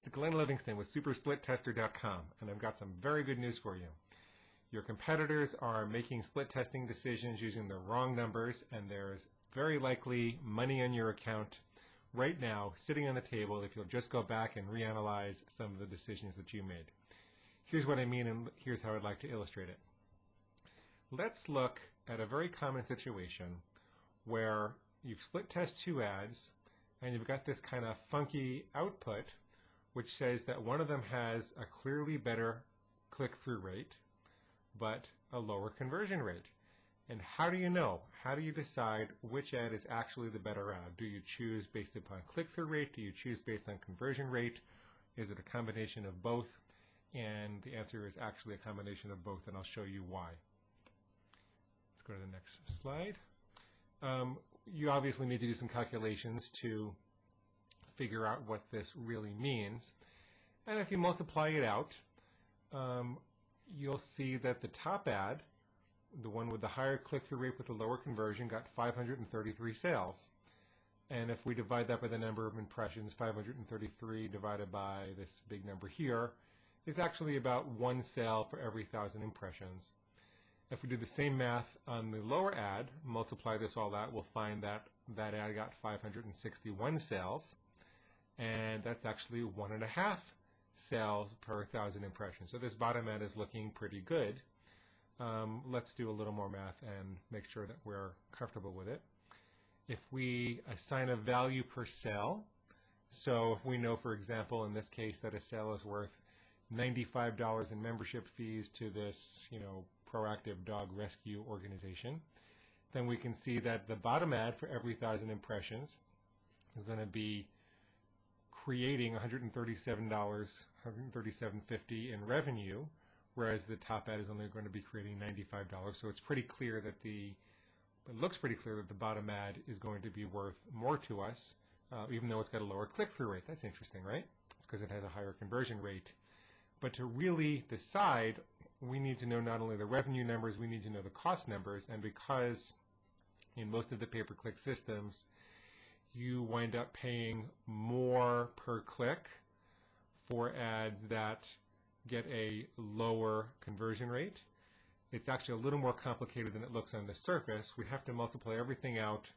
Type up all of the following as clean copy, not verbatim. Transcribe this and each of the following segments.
It's Glenn Livingston with SuperSplitTester.com, and I've got some very good news for you. Your competitors are making split testing decisions using the wrong numbers, and there's very likely money in your account right now sitting on the table if you'll just go back and reanalyze some of the decisions that you made. Here's what I mean, and here's how I'd like to illustrate it. Let's look at a very common situation where you've split test two ads and you've got this kind of funky output which says that one of them has a clearly better click-through rate but a lower conversion rate. And how do you know? How do you decide which ad is actually the better ad? Do you choose based upon click-through rate? Do you choose based on conversion rate? Is it a combination of both? And the answer is actually a combination of both, and I'll show you why. Let's go to the next slide. You obviously need to do some calculations to figure out what this really means. And if you multiply it out, you'll see that the top ad, the one with the higher click-through rate with the lower conversion, got 533 sales. And if we divide that by the number of impressions, 533 divided by this big number here is actually about 1 sale for every 1,000 impressions. If we do the same math on the lower ad, multiply this all out, we'll find that that ad got 561 sales, and that's actually 1.5 sales per 1,000 impressions. So this bottom ad is looking pretty good. Let's do a little more math and make sure that we're comfortable with it. If we assign a value per sale, so if we know, for example, in this case that a sale is worth $95 in membership fees to this, proactive dog rescue organization, then we can see that the bottom ad for every 1,000 impressions is going to be creating $137.50 in revenue, whereas the top ad is only going to be creating $95. So it's pretty clear that it looks pretty clear that the bottom ad is going to be worth more to us, even though it's got a lower click-through rate. That's interesting, right? It's because it has a higher conversion rate. But to really decide, we need to know not only the revenue numbers, we need to know the cost numbers. And because in most of the pay-per-click systems, you wind up paying more per click for ads that get a lower conversion rate. It's actually a little more complicated than it looks on the surface. We have to multiply everything out,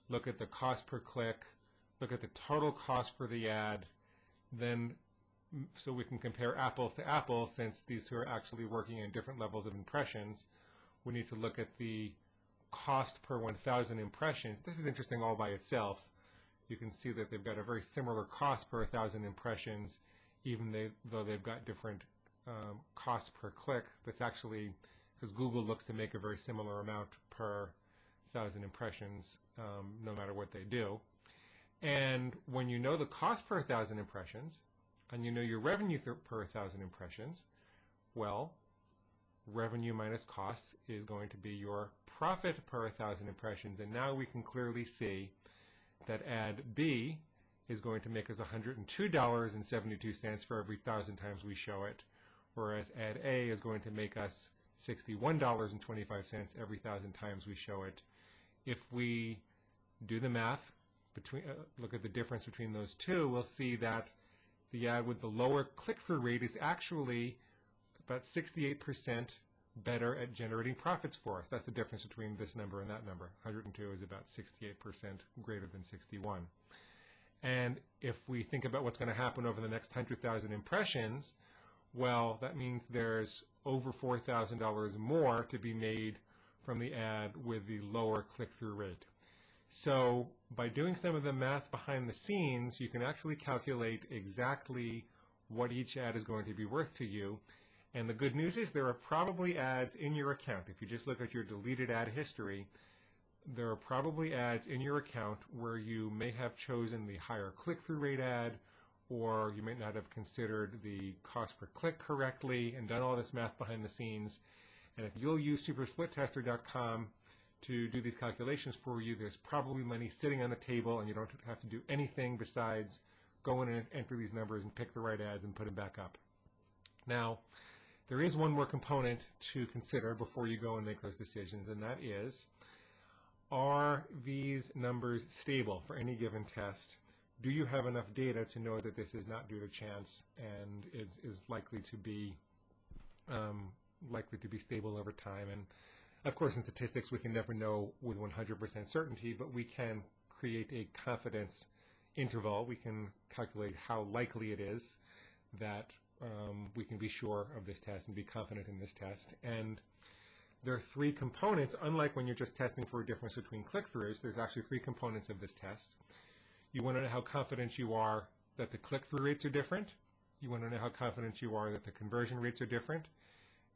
look at the cost per click, look at the total cost for the ad, then so we can compare apples to apples, since these two are actually working in different levels of impressions. We need to look at the cost per 1,000 impressions. This is interesting all by itself. You can see that they've got a very similar cost per 1,000 impressions, even though they've got different costs per click. That's actually because Google looks to make a very similar amount per 1,000 impressions, no matter what they do. And when you know the cost per 1,000 impressions, and you know your revenue per 1,000 impressions, well, revenue minus costs is going to be your profit per 1,000 impressions. And now we can clearly see that ad B is going to make us $102.72 for every 1,000 times we show it, whereas ad A is going to make us $61.25 every 1,000 times we show it. If we do the math, look at the difference between those two, we'll see that the ad with the lower click-through rate is actually about 68% better at generating profits for us. That's the difference between this number and that number. 102 is about 68% greater than 61. And if we think about what's going to happen over the next 100,000 impressions, well, that means there's over $4,000 more to be made from the ad with the lower click-through rate. So by doing some of the math behind the scenes, you can actually calculate exactly what each ad is going to be worth to you. And the good news is there are probably ads in your account. If you just look at your deleted ad history, there are probably ads in your account where you may have chosen the higher click-through rate ad, or you may not have considered the cost per click correctly and done all this math behind the scenes. And if you'll use SuperSplitTester.com to do these calculations for you, there's probably money sitting on the table, and you don't have to do anything besides go in and enter these numbers and pick the right ads and put them back up. Now, there is one more component to consider before you go and make those decisions, and that is, are these numbers stable for any given test do you have enough data to know that this is not due to chance and is likely to be stable over time? And of course, in statistics, we can never know with 100% certainty, but we can create a confidence interval. We can calculate how likely it is that we can be sure of this test and be confident in this test. And there are three components. Unlike when you're just testing for a difference between click-throughs, there's actually three components of this test. You want to know how confident you are that the click-through rates are different. You want to know how confident you are that the conversion rates are different.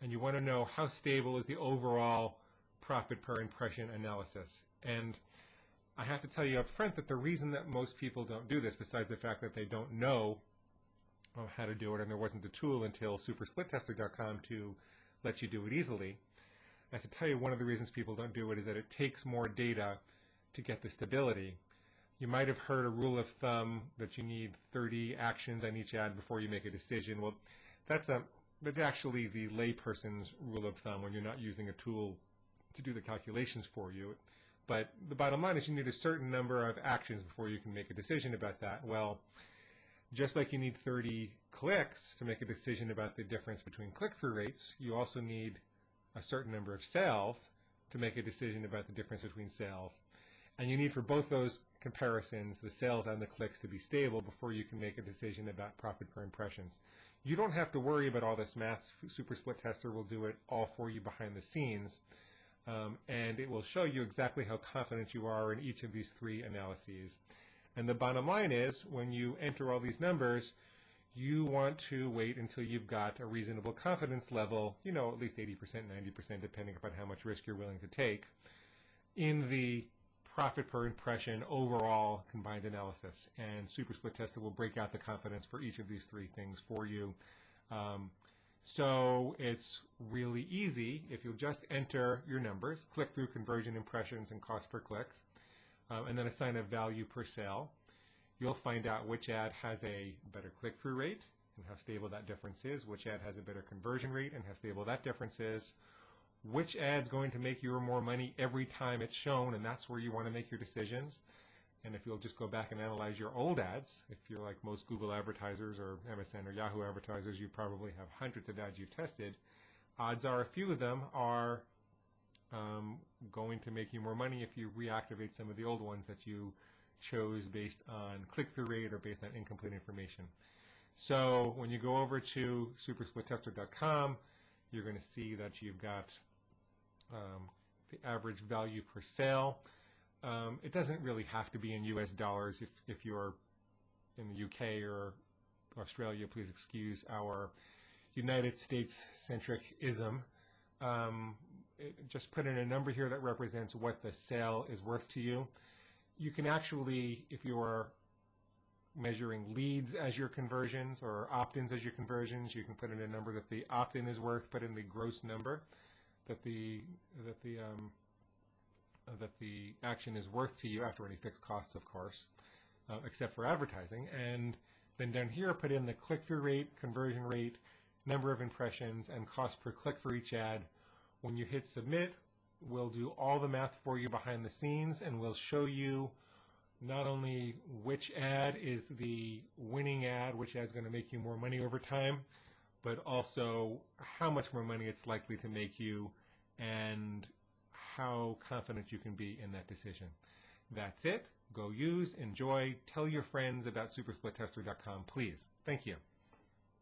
And you want to know how stable is the overall profit per impression analysis. And I have to tell you up front that the reason that most people don't do this, besides the fact that they don't know how to do it, and there wasn't a tool until supersplittester.com to let you do it easily, I have to tell you one of the reasons people don't do it is that it takes more data to get the stability. You might have heard a rule of thumb that you need 30 actions on each ad before you make a decision. Well, that's actually the layperson's rule of thumb when you're not using a tool to do the calculations for you. But the bottom line is you need a certain number of actions before you can make a decision about that. Well, just like you need 30 clicks to make a decision about the difference between click-through rates, you also need a certain number of sales to make a decision about the difference between sales. And you need for both those comparisons, the sales and the clicks, to be stable before you can make a decision about profit per impressions. You don't have to worry about all this math. SuperSplitTester will do it all for you behind the scenes. And it will show you exactly how confident you are in each of these three analyses. And the bottom line is, when you enter all these numbers, you want to wait until you've got a reasonable confidence level, you know, at least 80%, 90%, depending upon how much risk you're willing to take, in the profit per impression overall combined analysis. And SuperSplitTester will break out the confidence for each of these three things for you. So it's really easy if you'll just enter your numbers, click-through, conversion, impressions, and cost per clicks, and then assign a value per sale. You'll find out which ad has a better click-through rate and how stable that difference is, which ad has a better conversion rate and how stable that difference is, which ad's going to make you more money every time it's shown, and that's where you want to make your decisions. And if you'll just go back and analyze your old ads, if you're like most Google advertisers or MSN or Yahoo advertisers, you probably have hundreds of ads you've tested. Odds are a few of them are going to make you more money if you reactivate some of the old ones that you chose based on click-through rate or based on incomplete information. So when you go over to supersplittester.com, you're going to see that you've got the average value per sale. It doesn't really have to be in US dollars. If you're in the UK or Australia, please excuse our United States-centric ism. Just put in a number here that represents what the sale is worth to you. You can actually, if you are measuring leads as your conversions or opt-ins as your conversions, you can put in a number that the opt-in is worth, put in the gross number that the action is worth to you after any fixed costs, of course, except for advertising. And then down here, put in the click-through rate, conversion rate, number of impressions, and cost per click for each ad. When you hit submit, we'll do all the math for you behind the scenes, and we'll show you not only which ad is the winning ad, which ad's going to make you more money over time, but also how much more money it's likely to make you and how confident you can be in that decision. That's it. Go use, enjoy, tell your friends about supersplittester.com, please. Thank you.